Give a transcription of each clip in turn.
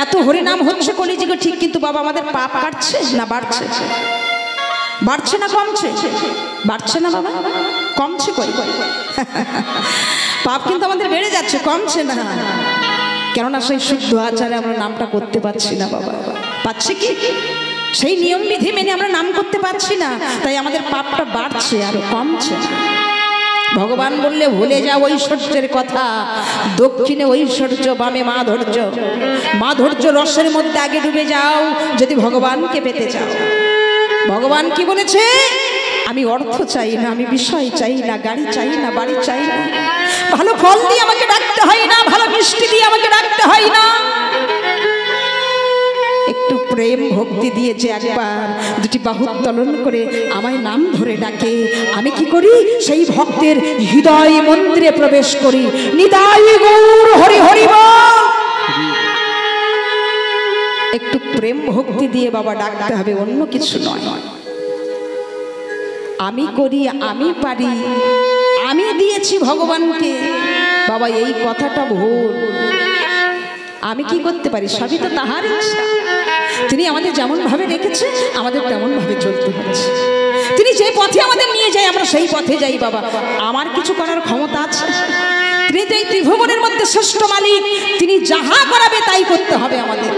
এত হরিনাম হচ্ছে কলিযুগে ঠিক, কিন্তু বাবা আমাদের পাপ কাটছে না বাড়ছে? বাড়ছে না কমছে? বাড়ছে না বাবা, কমছে কই? পাপ কিন্তু আমাদের বেড়ে যাচ্ছে, কমছে না। কেননা সেই শুদ্ধ আচারে আমরা নামটা করতে পারছি না বাবা। পাচ্ছি কি? সেই নিয়ম বিধি মেনে আমরা নাম করতে পারছি না, তাই আমাদের পাপটা বাড়ছে আর কমছে না। ভগবান বললে ভুলে যাও ঐশ্বর্যের কথা, দক্ষিণে ঐশ্বর্য বামে মাধুর্য। মাধুর্য রসের মধ্যে আগে ডুবে যাও যদি ভগবানকে পেতে চাও। ভগবান কি বলেছে? আমি অর্থ চাই না, আমি বিষয় চাই না, গাড়ি চাই না, বাড়ি চাই না, ভালো ফল দিয়ে আমাকে ডাকতে হয় না, ভালো মিষ্টি দিয়ে আমাকে ডাকতে হয় না। একটু প্রেম ভক্তি দিয়ে যে একবার দুটি বাহু উত্তোলন করে আমায় নাম ধরে ডাকে, আমি কি করি? সেই ভক্তের হৃদয় মন্দিরে প্রবেশ করি। নিতাই গৌর হরি হরি বল। একটু প্রেম ভক্তি দিয়ে বাবা ডাকতে হবে, অন্য কিছু নয়। আমি করি, আমি পারি, আমি দিয়েছি ভগবানকে, বাবা এই কথাটা ভুল। আমি কি করতে পারি? সবই তো তাহার ইচ্ছা। তিনি আমাদের যেমন ভাবে রেখেছে আমাদের তেমন ভাবে চলতে হচ্ছে। তিনি যে পথে আমাদের নিয়ে যায় আমরা সেই পথে যাই বাবা। আমার কিছু করার ক্ষমতা আছে? তিনি তো এই ত্রিভুবনের মধ্যে শ্রেষ্ঠ মালিক, তিনি যাহা করাবে তাই করতে হবে আমাদের।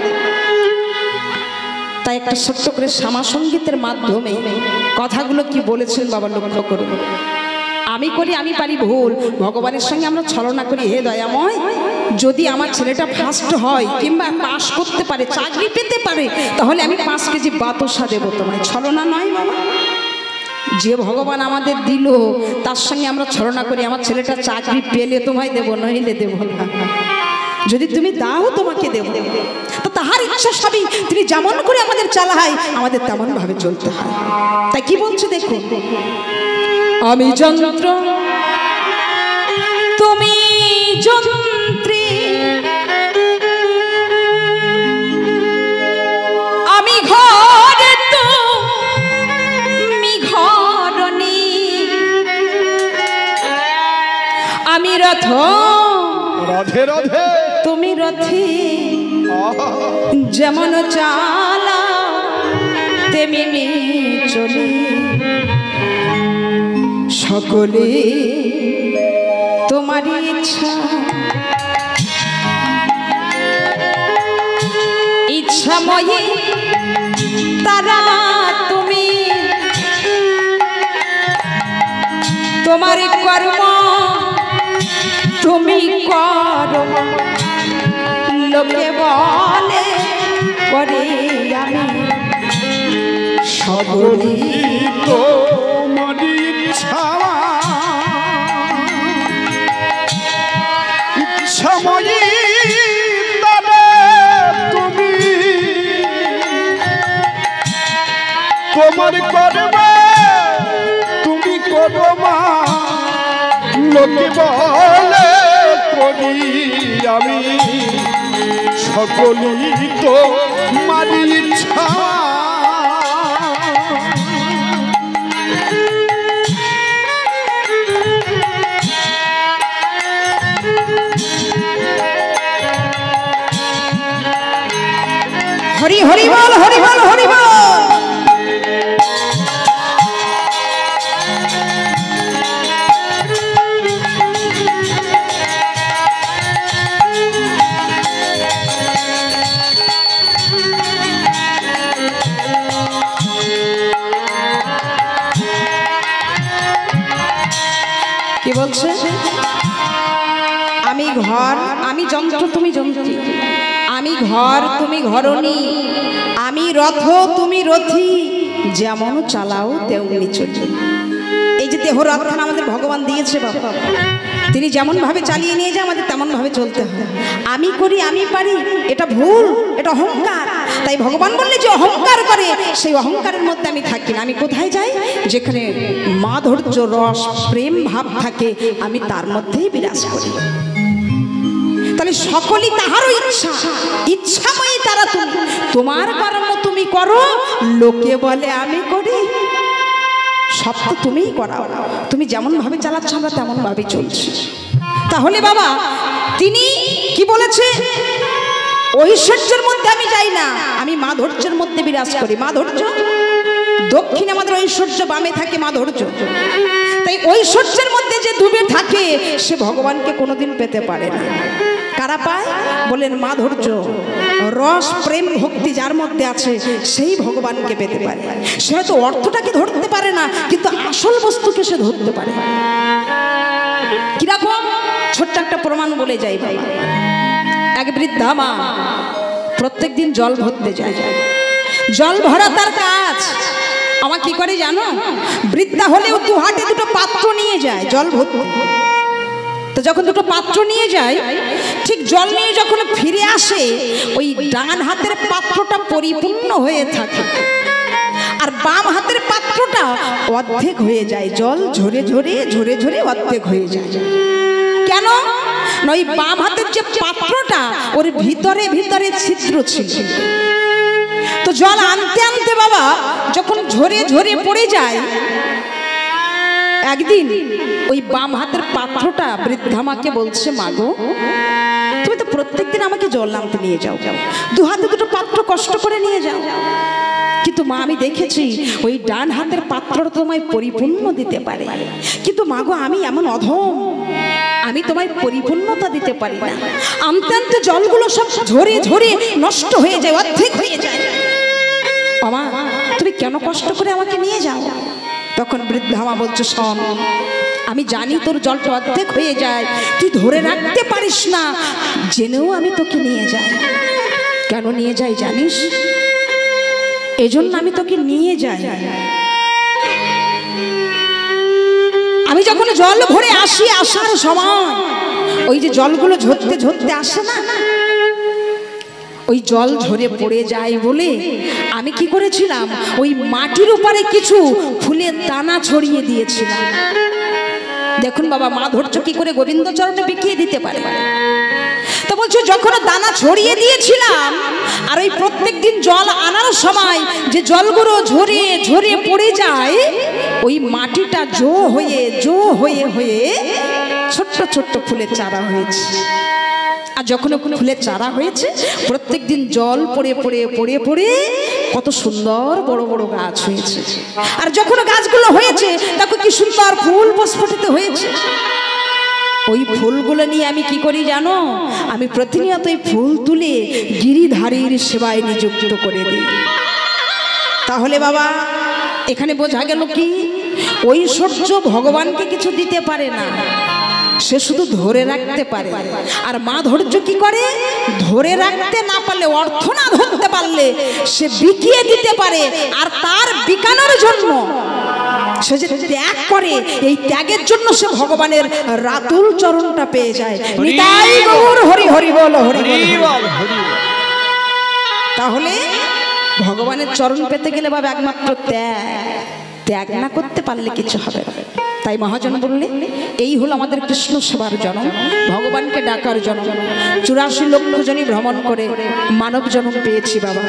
তাই একটা ছোট্ট করে শ্যামা সঙ্গীতের মাধ্যমে কথাগুলো কি বলেছেন বাবা লক্ষ্য করুন। আমি করি, আমি পারি ভুল, ভগবানের সঙ্গে আমরা ছলনা করি। হে দয়াময়, যদি আমার ছেলেটা ফার্স্ট হয় কিংবা পাস করতে পারে, চাকরি পেতে পারে, তাহলে আমি 5 কেজি বাতাসা দেবো তোমায়। ছলনা নয় বাবা। যে ভগবান আমাদের দিল তার সঙ্গে আমরা ছলনা করি। আমার ছেলেটা চাকরি পেলে তোমায় দেবো, নইলে দেবো না। যদি তুমি দাও তোমাকে দেব। তো তাহার ইচ্ছা সবই তিনি যেমন করে আমাদের চালায় আমাদের তেমন ভাবে চলতে হয়। তাই কি বলছে দেখো, আমি যন্ত্র তুমি যন্ত্রী, আমি ঘরে তুমি ঘরণী, আমি রথ রাধে রাধে তুমি রথী, যেমন চালা তেমনি চলি, সকলে তোমার ইচ্ছা। ইচ্ছাময়ী তারা তুমি, তোমার কর্ম তুমি করো, লোকে বলে করে আমি সকলই তোমার ইচ্ছা। ইচ্ছাময়ী তারা তুমি, তোমার কর্মে তুমি করো মা, লোকে বলে করি আমি, সকলই তোমার ইচ্ছা। হরি হরি বল, হরি বল, হরি বল। কি বলছে? আমি ঘর, আমি যন্ত্র তুমি যন্ত্রী, আমি ঘর তুমি ঘরণী, আমি রথ তুমি রথী, যেমন চালাও তেমনি চলি। এই যে দেহ রথখানা আমাদের ভগবান দিয়েছে বাবা, তিনি যেমন ভাবে চালিয়ে নিয়ে যায় আমাদের তেমন ভাবে চলতে হয়। আমি করি, আমি পারি, এটা ভুল, এটা অহংকার। তাই ভগবান বললে যে অহংকার করে, সেই অহংকারের মধ্যে আমি থাকি না। আমি কোথায় যাই? যেখানে মাধুর্য রস প্রেম ভাব থাকে, আমি তার মধ্যেই বিরাজ করি। তাহলে সকলই তাহারও ইচ্ছা, ইচ্ছাময়ী তারা তুমি, তোমার কর্ম তুমি করো, লোকে বলে আমি করি। সব তো তুমিই করাও, তুমি যেমন ভাবে চালাচ্ছ আমরা তেমন ভাবে চলছি। তাহলে বাবা তিনি কি বলেছে? ঐশ্বর্যের মধ্যে আমি যাই না, আমি মাধুর্যের মধ্যে বিরাজ করি। মাধুর্য দক্ষিণে আমাদের ঐশ্বর্য, বামে থাকে মাধুর্য। তাই ঐশ্বর্যের মধ্যে যে ডুবে থাকে সে ভগবানকে কোনোদিন পেতে পারে না। কারা পায় বলেন? মাধুর্য, রস, প্রেম, ভক্তি যার মধ্যে আছে সেই ভগবানকে পেতে পারে। সে হয়তো অর্থটাকে ধরতে পারে না, কিন্তু আসল বস্তুকে সে ধরতে পারে। কিরকম? ছোট্ট একটা প্রমাণ বলে যাই বাবা। এক বৃদ্ধা মা প্রত্যেক দিন জল ভরতে যায়। জল ভরা তার কাজ। আমার কি করে জানো? বৃদ্ধা হলেও দু হাতে দুটো পাত্র নিয়ে যায় জল ভরতে। তো যখন দুটো পাত্র নিয়ে যায়, ঠিক জল নিয়ে যখন ফিরে আসে, ওই ডান হাতের পাত্রটা পরিপূর্ণ হয়ে থাকে, আর বাম হাতের পাত্রটা অর্ধেক হয়ে যায়। জল ঝরে ঝরে ঝরে ঝরে অর্ধেক হয়ে যায়। কেন? ওই বাম হাতের যে পাত্রটা, ওর ভিতরে ভিতরে ছিদ্র ছিল। তো জল আনতে আনতে বাবা যখন ঝরে ঝরে পড়ে যায়, একদিন ওই বাম হাতের পাত্রটা বৃদ্ধা মাকে বলছে, মাগো তুমি তো প্রত্যেকদিন আমাকে জল আনতে নিয়ে যাও, দু হাতে দুটো পাত্র কষ্ট করে নিয়ে যাও, কিন্তু মা আমি দেখেছি ওই ডান হাতের পাত্রটা তোমায় পরিপূর্ণ দিতে পারে, কিন্তু মাগো আমি এমন অধম, আমি তোমায় পরিপূর্ণতা দিতে পারি না। আনতে আনতে জলগুলো সব ঝরে ঝরে নষ্ট হয়ে যায়, অর্ধেক হয়ে যায়। মামা তুমি কেন কষ্ট করে আমাকে নিয়ে যাও? তখন বৃদ্ধা মা বলছে, শোন, আমি জানি তোর জলটা অর্ধেক হয়ে যায়, তুই ধরে রাখতে পারিস না, জেনেও আমি তোকে নিয়ে যাই। কেন নিয়ে যাই জানিস? এজন্য আমি তোকে নিয়ে যাই, আমি যখন জল ভরে আসি, আসার সময় ওই যে জলগুলো ঝরতে ঝরতে আসে না, ওই জল ঝরে পড়ে যায় বলে আমি কি করেছিলাম, ওই মাটির উপরে কিছু ফুলের দানা ছড়িয়ে দিয়েছিলাম। দেখুন বাবা, মাধুর্য কি করে গোবিন্দ চরণে বিকিয়ে দিতে পারে। তো বলছো যখন দানা ছড়িয়ে দিয়েছিলাম, আর ওই প্রত্যেক দিন জল আনার সময় যে জলগুলো ঝরে ঝরে পড়ে যায়, ওই মাটিটা জো হয়ে হয়ে ছোট্ট ছোট্ট ফুলের চারা হয়েছে। আর যখন ফুলের চারা হয়েছে, প্রত্যেক দিন জল পড়ে পড়ে পড়ে পড়ে কত সুন্দর বড় বড় গাছ হয়েছে। আর যখন গাছগুলো হয়েছে, দেখো কি সুন্দর ফুল প্রস্ফুটিত হয়েছে। ওই ফুলগুলো নিয়ে আমি কি করি জানো? আমি প্রতিনিয়ত এই ফুল তুলে গিরিধারীর সেবায় নিযুক্ত করে দিই। তাহলে বাবা এখানে বোঝা গেল কি, ঐশ্বর্য ভগবানকে কিছু দিতে পারে না, সে শুধু ধরে রাখতে পারে। আর মাধুর্য কি করে? ধরে রাখতে না পারলে, অর্থ না ধরতে পারলে সে বিকিয়ে দিতে পারে। আর তার বিকানোর জন্য সে যে ত্যাগ করে, এই ত্যাগের জন্য সে ভগবানের রাতুল চরণটা পেয়ে যায়। নিতাই গৌর হরি হরি বল, হরি বল। তাহলে ভগবানের চরণ পেতে গেলে বাবা একমাত্র ত্যাগ না করতে পারলে কিছু হবে না। তাই মহাজন বললে এই হলো আমাদের কৃষ্ণ সেবার জন্ম, ভগবানকে ডাকার জন্ম। 84 লক্ষ জনই ভ্রমণ করে মানব জন্ম পেয়েছি বাবা,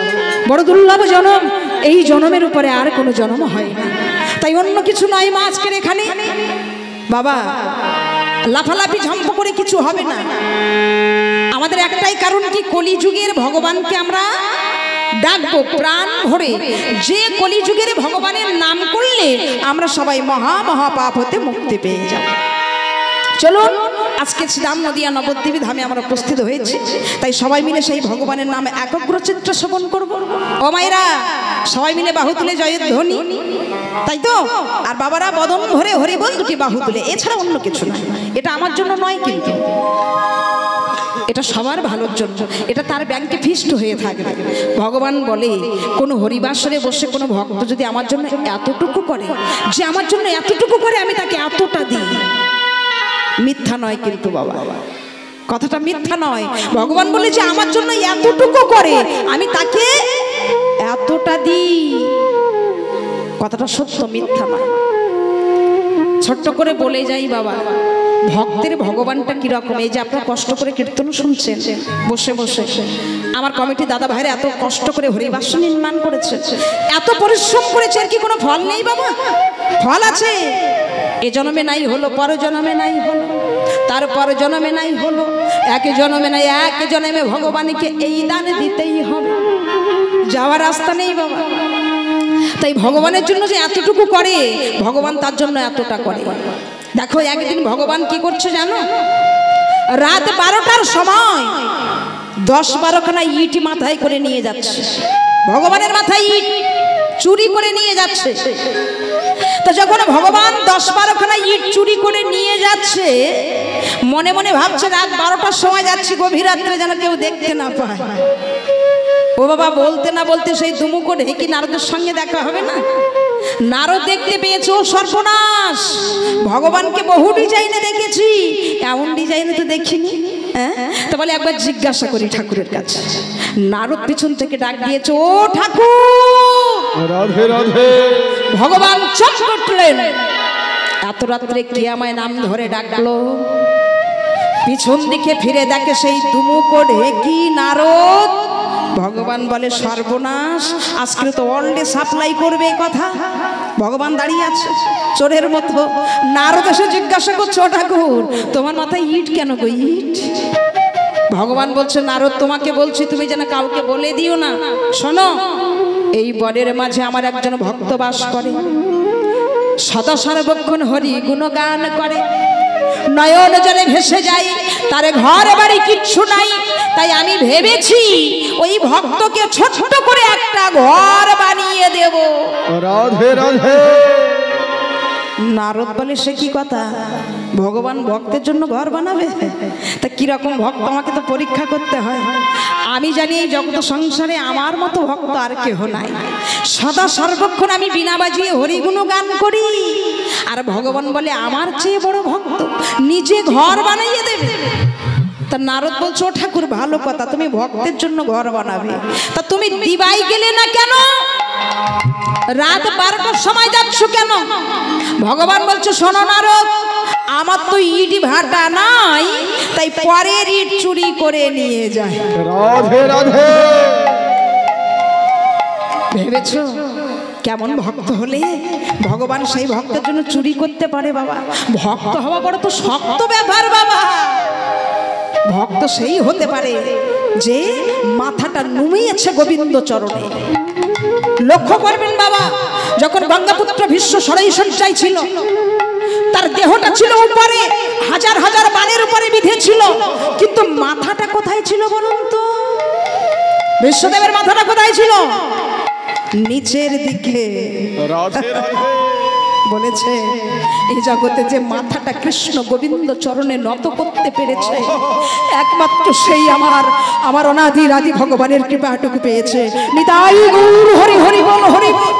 বড় দুর্লভ জন্ম। এই জন্মের উপরে আর কোনো জন্ম হয় না। তাই অন্য কিছু নয় মা, আজকের এখানে বাবা লাফালাফি ঝম্প করে কিছু হবে না। আমাদের একটাই কারণ কি, কলিযুগের ভগবানকে আমরা ডাকবো প্রাণ ভরে। যে কলিযুগের ভগবানের নাম করলে আমরা সবাই মহা মহা পাপ হতে মুক্তি পেয়ে যাব। চলুন আজকে শ্রীরাম নদিয়া নবদ্বীপ ধামে আমরা উপস্থিত হয়েছি, তাই সবাই মিলে সেই ভগবানের নামে একগ্রচিত্ত শ্রবণ করব। ও মায়েরা সবাই মিলে বাহু তুলে জয়ের ধ্বনি, তাই তো? আর বাবারা বদন ভরে হরি বল দুটি বাহু তুলে, এছাড়া অন্য কিছু নয়। এটা আমার জন্য নয়, কিন্তু এটা সবার ভালোর জন্য, এটা তার ব্যাংকে ফিক্সড হয়ে থাকবে। ভগবান বলে, কোনো হরিবাসরে বসে কোনো ভক্ত যদি আমার জন্য এতটুকু করে, যে আমার জন্য এতটুকু করে আমি তাকে এতটা দিই, মিথ্যা নয় কিন্তু বাবা, কথাটা মিথ্যা নয়। ভগবান বলে যে আমার জন্য এতটুকু করে আমি তাকে এতটা দিই, কথাটা সত্য, মিথ্যা নয়। ছোট্ট করে বলে যাই বাবা, ভক্তের ভগবানটা কিরকম। এই যে আপনারা কষ্ট করে কীর্তন শুনছেন বসে বসে, আমার কমিটি দাদা ভাইরা এত কষ্ট করে হরিবাস নির্মাণ করেছে, এত পরিশ্রম করেছে, আর কি কোনো ফল নেই বাবা? ফল আছে। এ জন্মে নাই হলো, পর জন্মে নাই হলো, তারপর জন্মে নাই হলো, এক জন্মে নাই, এক জন্মে ভগবানকে এই দান দিতেই হবে, যাওয়ার রাস্তা নেই বাবা। তাই ভগবানের জন্য যে এতটুকু করে, ভগবান তার জন্য এতটা করে। দেখো একদিন ভগবান কি করছে জানো, রাত 12টার সময় 10-12খানা ইট মাথায় করে নিয়ে যাচ্ছে, ভগবানের মাথায় ইট চুরি করে নিয়ে যাচ্ছে। তো যখন ভগবান 10-12খানা ইট চুরি করে নিয়ে যাচ্ছে, মনে মনে ভাবছে রাত 12টার সময় যাচ্ছি, গভীর রাত্রে যেন কেউ দেখতে না পায়। ও বাবা, বলতে না বলতে সেই দুমুখো ঢেকি নারদের সঙ্গে দেখা হবে না। নারদ দেখতে পেয়েছে, ও সর্বনাশ, ভগবানকে বহু ডিজাইনে দেখেছি, এমন ডিজাইনে তো দেখিনি। হ্যাঁ, তো বলে একবার জিজ্ঞাসা করি ঠাকুরের কাছে। নারদ পিছন থেকে ডাক দিয়েছে, ও ঠাকুর, রাধে রাধে। ভগবান চোখ করলেন, এত রাত্রে কে আমায় নাম ধরে ডাকলো। পিছন দিকে ফিরে দেখে সেই দুমুখো ঢেকি নারদ। ভগবান বলে, সর্বনাশ, আজকে তো অলরেডি সাপ্লাই করবে কথা। ভগবান দাঁড়িয়ে আছে চোরের মতো। নারদ এসে জিজ্ঞাসা করছে, ও ঠাকুর, তোমার মাথায় ইট কেন গো, ইট? ভগবান বলছে, নারদ তোমাকে বলছি, তুমি যেন কাউকে বলে দিও না। শোনো, এই বনের মাঝে আমার একজন ভক্ত বাস করে, সদা সর্বক্ষণ হরি গুণগান করে, নয়ন জলে ভেসে যাই, তার ঘর বাড়ি কিচ্ছু নাই। তাই আমি ভেবেছি ওই ভক্তকে ছোট্ট করে একটা ঘর বানিয়ে দেব। রাধে রাধে। নারদ বলে, সে কি কথা, ভগবান ভক্তের জন্য ঘর বানাবে? তা কিরকম ভক্ত, আমাকে তো পরীক্ষা করতে হয়। আমি জানি এই জগৎ সংসারে আমার মতো ভক্ত আর কেহ নাই, সদা সর্বক্ষণ আমি বিনা বাজিয়ে হরিগুণ গান করি। আর ভগবান বলে, আমার চেয়ে বড় ভক্ত নিজে ঘর বানাইয়ে দেবে। তা নারদ বলছো, ও ঠাকুর, ভালো কথা, তুমি ভক্তের জন্য ঘর বানাবে, তা তুমি দিবাই গেলে না কেন? রাত 12টার সময় যাচ্ছ কেন? ভগবান বলছে, শোনো নারদ, আমার তো ইট ভাটা নাই, তাই পরের ইট চুরি করে নিয়ে যায়। রাধে রাধে। ভেবেছো কেমন ভক্ত হলে ভগবান সেই ভক্তের জন্য চুরি করতে পারে? বাবা, ভক্ত হওয়া বড় তো শক্ত ব্যাপার বাবা। ভক্ত সেই হতে পারে যে মাথাটা নুমিয়েছে গোবিন্দ চরণে। লক্ষ্য করবেন বাবা, যখন গঙ্গাপুত্র ভীষ্ম ষড়াই সঞ্চয় ছিল, তার দেহটা ছিল উপরে, হাজার হাজার বাণের উপরে বিঁধেছিল, কিন্তু মাথাটা কোথায় ছিল বলুন তো? বিশ্বদেবের মাথাটা কোথায় ছিল? নিচের দিকে। রাধে রাধে। বলেছে, এই জগতে যে মাথাটা কৃষ্ণ গোবিন্দ চরণে নত করতে পেরেছে, একমাত্র সেই আমার অনাদি রাধি ভগবানের কৃপাটুকু পেয়েছে। নিতাই গৌর হরি হরি বল, হরি বল।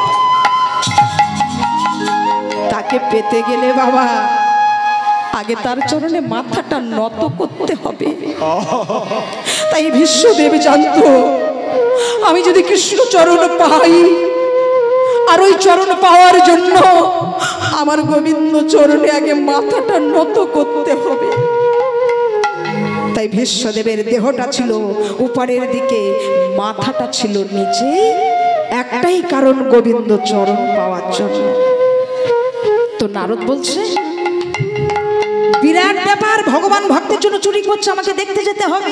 তাকে পেতে গেলে বাবা আগে তার চরণে মাথাটা নত করতে হবে। তাই বিশ্বদেব জানতো, আমি যদি কৃষ্ণ চরণ পাই, আর ওই চরণ পাওয়ার জন্য আমার গোবিন্দ চরণে আগে মাথাটা নত করতে হবে। তাই বিশ্বদেবের দেহটা ছিল উপরের দিকে, মাথাটা ছিল নিচে, একটাই কারণ, গোবিন্দ চরণ পাওয়ার জন্য। তো নারদ বলছে, বিরাট ব্যাপার, ভগবান ভক্তের জন্য চুরি করছে, আমাকে দেখতে যেতে হবে।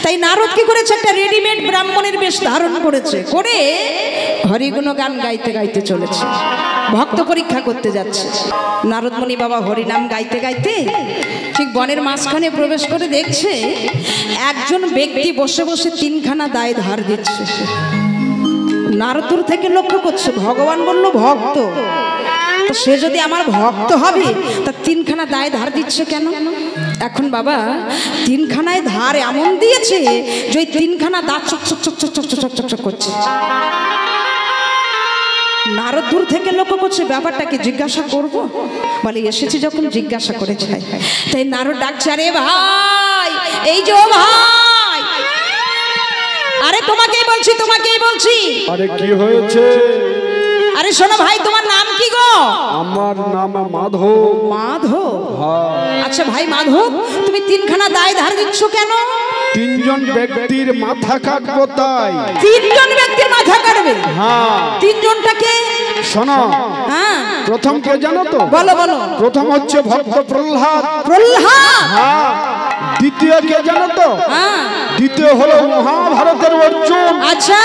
তাই নারদ কি করেছে, একটা রেডিমেড ব্রাহ্মণের বেশ ধারণ করেছে, করে হরিগুণ গান গাইতে গাইতে চলেছে, ভক্ত পরীক্ষা করতে যাচ্ছে। নারদ মুনি বাবা হরিনাম গাইতে গাইতে ঠিক বনের মাঝখানে প্রবেশ করে দেখছে একজন ব্যক্তি বসে বসে 3খানা দায় ধার দিচ্ছে। নারদ দূর থেকে লক্ষ্য করছে, ভগবান বলল ভক্ত, তো সে যদি আমার ভক্ত হবে তা 3খানা দায় ধার দিচ্ছে কেন? এখন বাবা 3খানায় ধার এমন দিয়েছে যে ওই 3খানা দাঁত চক চক চক চক চক চক চক চক করছে। নারদ দূর থেকে লক্ষ্য করছে, ব্যাপারটাকে জিজ্ঞাসা করব, বলে এসেছি যখন জিজ্ঞাসা করে যাই। তাই নারদ ডাকছে, আরে ভাই, এই যে ও ভাই, আরে তোমাকেই বলছি, তোমাকেই বলছি। আরে কি হয়েছে? আরে শোনো ভাই, তোমার নাম কি গো? আমার নাম মাধব। মাধব? হ্যাঁ। আচ্ছা ভাই মাধব, তুমি 3খানা দায় ধার দিচ্ছ কেন? 3জন ব্যক্তির মাথা কাটবো তাই। 3জন ব্যক্তির মাথা কাটবে? হ্যাঁ। 3জনটাকে? শোনো, হ্যাঁ প্রথম কে জানো তো? বলো বলো। প্রথম হচ্ছে ভক্ত প্রহ্লাদ। প্রহ্লাদ। হ্যাঁ। দ্বিতীয় কে জানো তো? হ্যাঁ। দ্বিতীয় হলো মহাভারতের অর্জুন। আচ্ছা।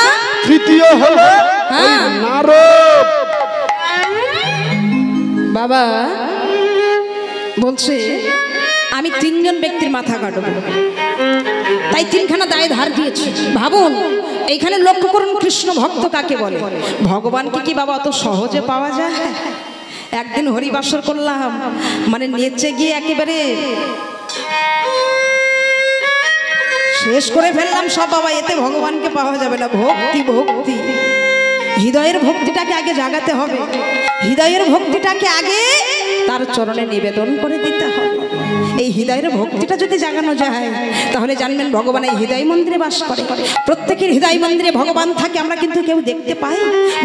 তৃতীয় হলো হ্যাঁ। নারদ। বাবা বলছে আমি তিনজন ব্যক্তির মাথা কাটবো, তাই তিনখানা দায় ধার দিয়েছি। ভাবুন, এইখানে লক্ষ্য করুন কৃষ্ণ ভক্ত কাকে বলে। ভগবানকে কি বাবা অত সহজে পাওয়া যায়? একদিন হরিবাসর করলাম, মানে নেচে গিয়ে একেবারে শেষ করে ফেললাম সব। বাবা এতে ভগবানকে পাওয়া যাবে না। ভক্তি ভক্তি, হৃদয়ের ভক্তিটাকে আগে জাগাতে হবে। হৃদয়ের ভক্তিটাকে আগে তার চরণে নিবেদন করে দিতে হবে। এই হৃদয়ের ভক্তিটা যদি জাগানো যায় তাহলে জানবেন ভগবান এই হৃদয় মন্দিরে বাস করে। প্রত্যেকের হৃদয় মন্দিরে ভগবান থাকে, আমরা কিন্তু কেউ দেখতে পাই।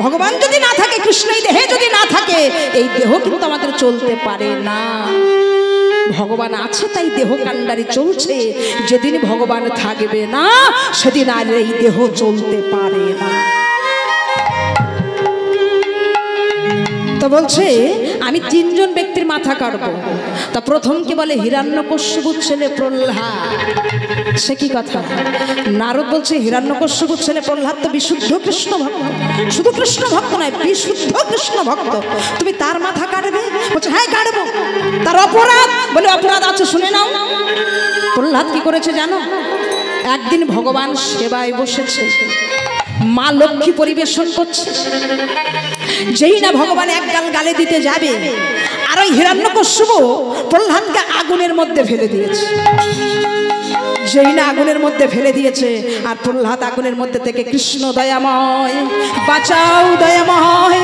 ভগবান যদি না থাকে, কৃষ্ণ এই দেহে যদি না থাকে, এই দেহ কিন্তু আমাদের চলতে পারে না। ভগবান আছে তাই দেহ কাণ্ডারি চলছে। যেদিন ভগবান থাকবে না সেদিন আর এই দেহ চলতে পারে না। তো বলছে আমি তিনজন ব্যক্তির মাথা কাটবো। তা প্রথমকে বলে হিরণ্যকশ্যপুর ছেলে প্রহ্লাদ। সে কি কথা? নারদ বলছে হিরণ্যকশ্যপুর ছেলে প্রহ্লাদ তো বিশুদ্ধ কৃষ্ণ ভক্ত। শুধু কৃষ্ণ ভক্ত নয়, বিশুদ্ধ কৃষ্ণ ভক্ত। তুমি তার মাথা কাটবে? বলছে হ্যাঁ কাটবো। তার অপরাধ? বলে অপরাধ আছে, শুনে নাও। প্রহ্লাদ কি করেছে জানো? একদিন ভগবান সেবায় বসেছে, মা লক্ষ্মী পরিবেশন করছে। যেই না ভগবান এক গাল গালে দিতে যাবে, আর ওই হিরণ্যকশ্যপু প্রহ্লাদকে আগুনের মধ্যে ফেলে দিয়েছে। যেই না আগুনের মধ্যে ফেলে দিয়েছে, আর প্রহ্লাদ আগুনের মধ্যে থেকে কৃষ্ণ দয়াময় বাঁচাও, দয়াময়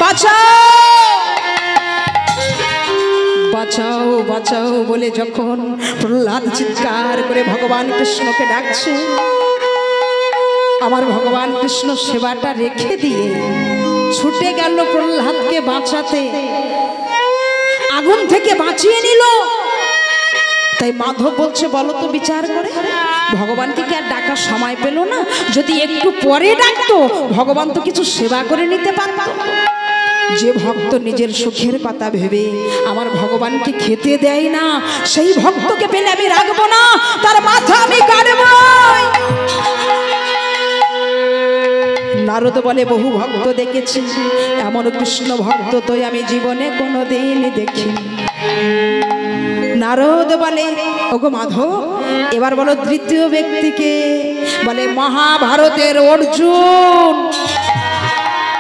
বাঁচাও, বাঁচাও বাঁচাও বলে যখন প্রহ্লাদ চিৎকার করে ভগবান কৃষ্ণকে ডাকছে, আমার ভগবান কৃষ্ণ সেবাটা রেখে দিয়ে ছুটে গেল প্রহ্লাদকে বাঁচাতে, আগুন থেকে বাঁচিয়ে নিল। তাই মাধব বলছে বলো তো বিচার করে, ভগবানকে কি আর ডাকার সময় পেল না? যদি একটু পরে ডাকতো ভগবান তো কিছু সেবা করে নিতে পারত। যে ভক্ত নিজের সুখের কথা ভেবে আমার ভগবানকে খেতে দেয় না, সেই ভক্তকে পেলে আমি রাখবো না, তার মাথা আমি কাটবো। নারদ বলে বহু ভক্ত দেখেছি, এমন কৃষ্ণ ভক্ত তো আমি জীবনে কোনোদিন দেখি। নারদ বলে ওগো মাধব, এবার বলো তৃতীয় ব্যক্তিকে। বলে মহাভারতের অর্জুন।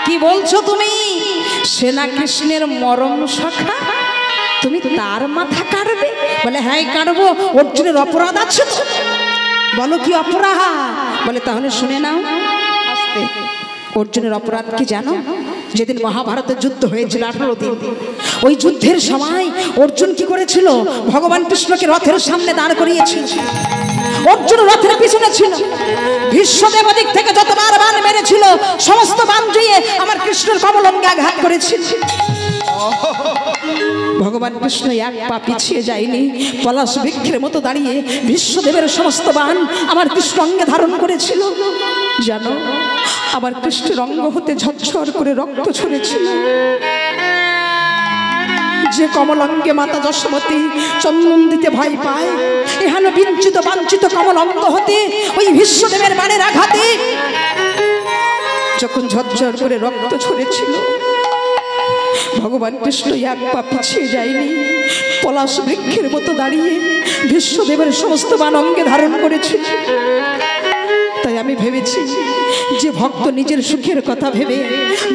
কি বলছো তুমি? সেনা কৃষ্ণের মরম সখা, তুমি তার মাথা কাটবে? বলে হ্যাঁ কাটবো। অর্জুনের অপরাধ আছে তো? বলো কি অপরাধ? বলে তাহলে শুনে নাও। অর্জুনের অপরাধ কি জানো? যেদিন মহাভারতের যুদ্ধ হয়েছিল 18 দিন, ওই যুদ্ধের সময় অর্জুন কি করেছিল? ভগবান কৃষ্ণকে রথের সামনে দাঁড় করিয়েছিল। অর্জুন রথের পিছনে ছিল। ভীষ্মদেব দিক থেকে যতবার বাণ মেরেছিল সমস্ত বাণ জুড়ে আমার কৃষ্ণের কমলঙ্গে আঘাত করেছিল। ভগবান কৃষ্ণ এক পা পিছিয়ে যায়নি, পলাশ বৃক্ষের মতো দাঁড়িয়ে ভীষ্মদেবের সমস্ত বাণ আমার কৃষ্ণ অঙ্গে ধারণ করেছিল। জানো, আমার কৃষ্ণের অঙ্গ হতে ঝরঝর করে রক্ত ঝরেছিল। যে কমলাঙ্গে মাতা যশোমতী চন্দন দিতে ভয় পায়, এখানে বিঞ্চিত বাঞ্ছিত কমলাঙ্গ হতে ওই ভীষ্মদেবের বাণের আঘাতে যখন ঝরঝর করে রক্ত ঝরেছিল, ভগবান কৃষ্ণ এক পা পিছিয়ে যায়নি, পলাশ বৃক্ষের মতো দাঁড়িয়ে ভীষ্মদেবের সমস্ত বাণ অঙ্গে ধারণ করেছিল। তাই আমি ভেবেছি, যে ভক্ত নিজের সুখের কথা ভেবে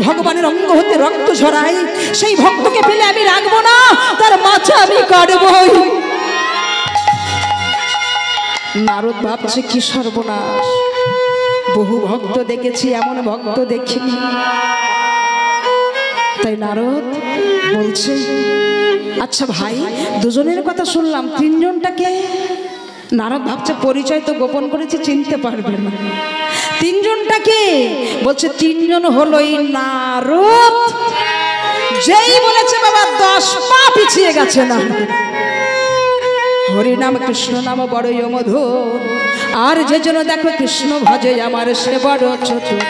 ভগবানের অঙ্গ হতে রক্ত ঝরায়, সেই ভক্তকে পেলে আমি রাখবো না, তার মাথা আমি কাটবই। নারদ ভাবছে কি সর্বনাশ, বহু ভক্ত দেখেছি, এমন ভক্ত দেখিনি। তাই নারদ বলছে আচ্ছা ভাই, দুজনের কথা শুনলাম, তিনজনটাকে? নারদ ভাবছে পরিচয় তো গোপন করেছে, চিনতে পারবে না। তিনজনটাকে? বলছে তিনজন হলোই নারদ। যেই বলেছে বাবা 10 পা পিছিয়ে গেছে না। হরি নাম কৃষ্ণ নাম বড়ই মধুর, আর যে জন দেখো কৃষ্ণ ভজে আমার সে বড় চতুর।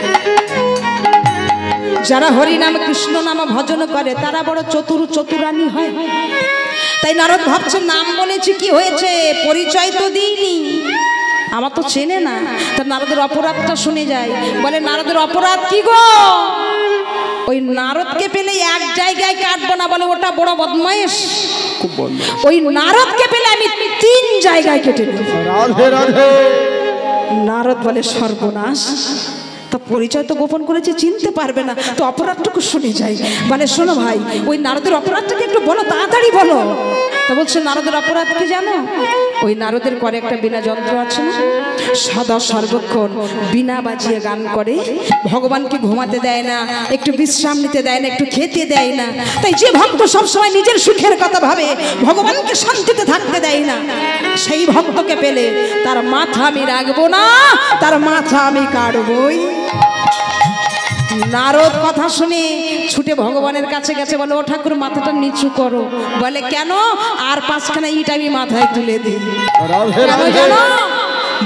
যারা হরি নাম কৃষ্ণ নাম ভজন করে তারা বড় চতুরানী হয়। তাই নারদ ভাবছে নাম বলেছি কি হয়েছে, পরিচয় তো দিইনি, আমার তো চেনে না। তা নারদের অপরাধটা শুনে যায়, বলে নারদের অপরাধ কি গো? ওই নারদকে পেলে এক জায়গায় কাটবো না, বলে ওটা বড় বদমাইশ। ওই নারদকে পেলে আমি 3 জায়গায় কেটে নেব। রাধে রাধে। নারদ বলে সর্বনাশ, তা পরিচয় তো গোপন করেছে, চিনতে পারবে না, তো অপরাধটুকু শুনে যাই। বলে শোনো ভাই, ওই নারদের অপরাধটাকে একটু বলো, তাড়াতাড়ি বলো। তা বলছে নারদের অপরাধ কি জানো? ওই নারদের করে একটা বীণা যন্ত্র আছে না, সদা সর্বক্ষণ বীণা বাজিয়ে গান করে, ভগবানকে ঘুমাতে দেয় না, একটু বিশ্রাম নিতে দেয় না, একটু খেতে দেয় না। তাই যে ভক্ত সবসময় নিজের সুখের কথা ভাবে, ভগবানকে শান্তিতে থাকতে দেয় না, সেই ভক্তকে পেলে তার মাথা আমি রাখবো না, তার মাথা আমি কাটবই। নারদ কথা শুনে ছুটে ভগবানের কাছে গেছে, বলে ও ঠাকুর মাথাটা নিচু করো। বলে কেন? আর 5খানা ইট আমি মাথায় তুলে দিই। কেন জানো?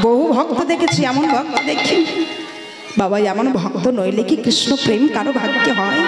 বহু ভক্ত দেখেছি, এমন ভক্ত দেখি বাবা, এমন ভক্ত নইলে কি কৃষ্ণ প্রেম কারো ভাগ্যে হয়?